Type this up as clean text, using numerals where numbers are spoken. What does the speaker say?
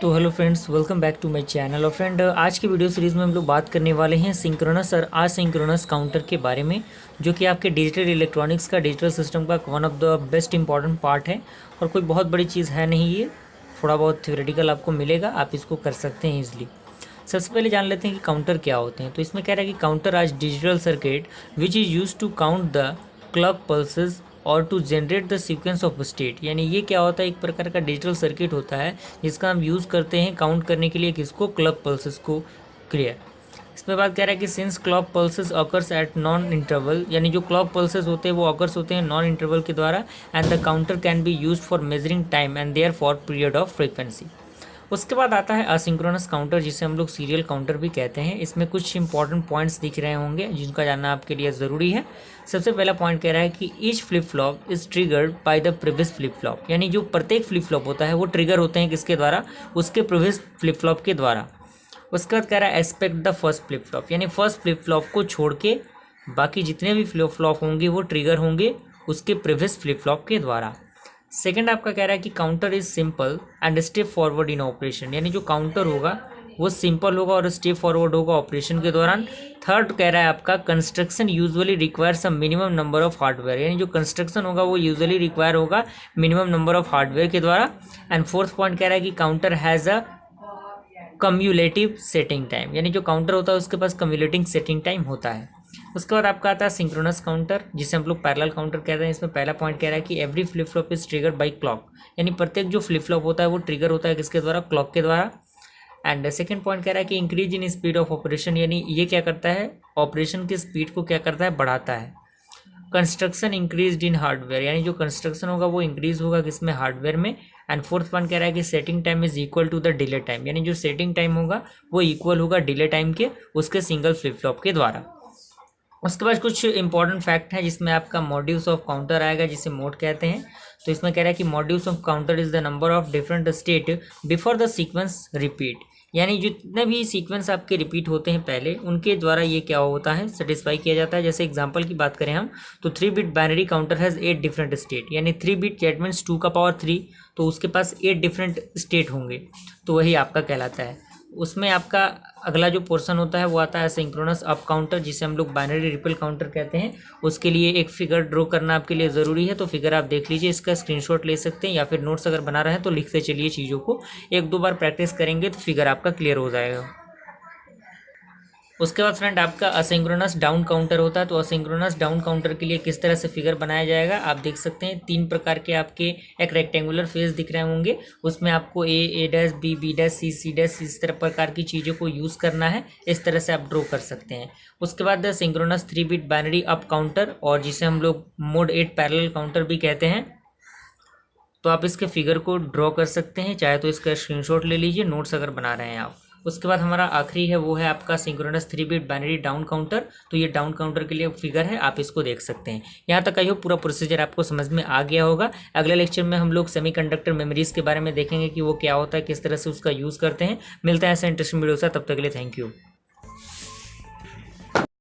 तो hello friends, welcome back to my channel. और friend, आज की वीडियो सीरीज़ में हम लोग बात करने वाले हैं सिंक्रोनस और आसिंक्रोनस काउंटर के बारे में, जो कि आपके डिजिटल इलेक्ट्रॉनिक्स का, डिजिटल सिस्टम का one of the best important part है। और कोई बहुत बड़ी चीज़ है नहीं, ये थोड़ा बहुत थ्योरेटिकल आपको मिलेगा, आप इसको कर सकते हैं ईजिली। सबसे पहले जान लेते हैं कि काउंटर क्या होते हैं। तो इसमें कह रहा है कि काउंटर आज digital circuit which is use to count the clock pulses और to generate the sequence of state. यानी ये क्या होता है, एक प्रकार का डिजिटल सर्किट होता है जिसका हम यूज़ करते हैं काउंट करने के लिए किसको, क्लॉक पल्सेस को। क्लियर। इसमें बात कह रहा है कि since clock pulses occurs eight non interval, यानी जो क्लॉक पल्सेस होते हैं वो ऑकर्स होते हैं नॉन इंटरवल के द्वारा, and the counter can be use for measuring time and therefore period of frequency. उसके बाद आता है असिंक्रोनस काउंटर, जिसे हम लोग सीरियल काउंटर भी कहते हैं। इसमें कुछ इंपॉर्टेंट पॉइंट्स दिख रहे होंगे जिनका जानना आपके लिए ज़रूरी है। सबसे पहला पॉइंट कह रहा है कि each flip flop is triggered by the previous flip flop, यानी जो प्रत्येक फ्लिप फ्लॉप होता है वो ट्रिगर होते हैं किसके द्वारा, उसके प्रीवियस फ्लिप फ्लॉप के द्वारा। उसके बाद कह रहा है aspect the first flip flop, यानी फर्स्ट फ्लिप फ्लॉप को छोड़ के बाकी जितने भी फ्लिप फ्लॉप होंगे वो ट्रिगर होंगे उसके प्रीवियस फ्लिप फ्लॉप के द्वारा। सेकंड आपका कह रहा है कि counter is simple and step forward in operation, यानी जो काउंटर होगा वो सिंपल होगा और स्टेप फॉरवर्ड होगा ऑपरेशन के दौरान। थर्ड कह रहा है आपका construction usually require some minimum number of hardware, यानी जो कंस्ट्रक्शन होगा वो यूजुअली रिक्वायर होगा मिनिमम नंबर ऑफ हार्डवेयर के द्वारा। एंड फोर्थ पॉइंट कह रहा है कि counter has a cumulative setting time, यानी जो काउंटर होता है उसके पास कम्युलेटिंग सेटिंग टाइम होता है। उसके बाद आपका आता है सिंक्रोनस काउंटर, जिसे हम लोग पैरेलल काउंटर कहते हैं। इसमें पहला पॉइंट कह रहा है कि every flip flop is triggered by clock, यानी प्रत्येक जो फ्लिप फ्लॉप होता है वो ट्रिगर होता है किसके द्वारा, क्लॉक के द्वारा। एंड सेकंड पॉइंट कह रहा है कि increase in speed of operation, यानी ये क्या करता है, ऑपरेशन की स्पीड को क्या करता है, बढ़ाता है। कंस्ट्रक्शन इंक्रीज इन हार्डवेयर, यानी जो कंस्ट्रक्शन होगा वो इंक्रीज होगा किसमें, हार्डवेयर में। एंड फोर्थ पॉइंट कह रहा है कि setting time is equal to the delay time, यानी जो सेटिंग टाइम होगा वो इक्वल होगा डिले टाइम के उसके सिंगल फ्लिप फ्लॉप के द्वारा। उसके बाद कुछ इंपॉर्टेंट फैक्ट है जिसमें आपका मॉड्यूल्स ऑफ काउंटर आएगा, जिसे मोड कहते हैं। तो इसमें कह रहा है कि modules of counter is the number of different state before the sequence repeat, यानी जितने भी सीक्वेंस आपके रिपीट होते हैं पहले उनके द्वारा ये क्या होता है, सेटिस्फाई किया जाता है। जैसे एग्जांपल की बात करें हम तो 3 bit binary counter has 8 different state, यानी 3 बिट दैट मीन्स 2 का पावर 3, तो उसके पास 8 डिफरेंट स्टेट होंगे, तो वही आपका कहलाता है। उसमें आपका अगला जो पोर्शन होता है वो आता है सिंक्रोनस अप काउंटर, जिसे हम लोग बाइनरी रिपल काउंटर कहते हैं। उसके लिए एक फिगर ड्रॉ करना आपके लिए ज़रूरी है, तो फिगर आप देख लीजिए, इसका स्क्रीनशॉट ले सकते हैं या फिर नोट्स अगर बना रहे हैं तो लिखते चलिए चीज़ों को। 1-2 बार प्रैक्टिस करेंगे तो फिगर आपका क्लियर हो जाएगा। उसके बाद फ्रेंड आपका असिंक्रोनस डाउन काउंटर होता है। तो असिंक्रोनस डाउन काउंटर के लिए किस तरह से फिगर बनाया जाएगा, आप देख सकते हैं 3 प्रकार के आपके एक रेक्टेंगुलर फेस दिख रहे होंगे, उसमें आपको A dash, B dash, C dash, इस तरह प्रकार की चीज़ों को यूज़ करना है। इस तरह से आप ड्रॉ कर सकते हैं। उसके बाद the synchronous 3 bit binary up counter, और जिसे हम लोग मोड 8 पैरेलल काउंटर भी कहते हैं। तो आप इसके फिगर को ड्रॉ कर सकते हैं, चाहे तो इसका स्क्रीनशॉट ले लीजिए नोट्स अगर बना रहे हैं आप। उसके बाद हमारा आखिरी है वो है आपका synchronous 3 bit binary down counter. तो ये डाउन काउंटर के लिए फिगर है, आप इसको देख सकते हैं। यहाँ तक आई हो पूरा प्रोसीजर आपको समझ में आ गया होगा। अगले लेक्चर में हम लोग सेमीकंडक्टर मेमोरीज के बारे में देखेंगे कि वो क्या होता है, किस तरह से उसका यूज़ करते हैं। मिलता है ऐसे इंटरेस्टिंग वीडियो से, तब तक के लिए थैंक यू।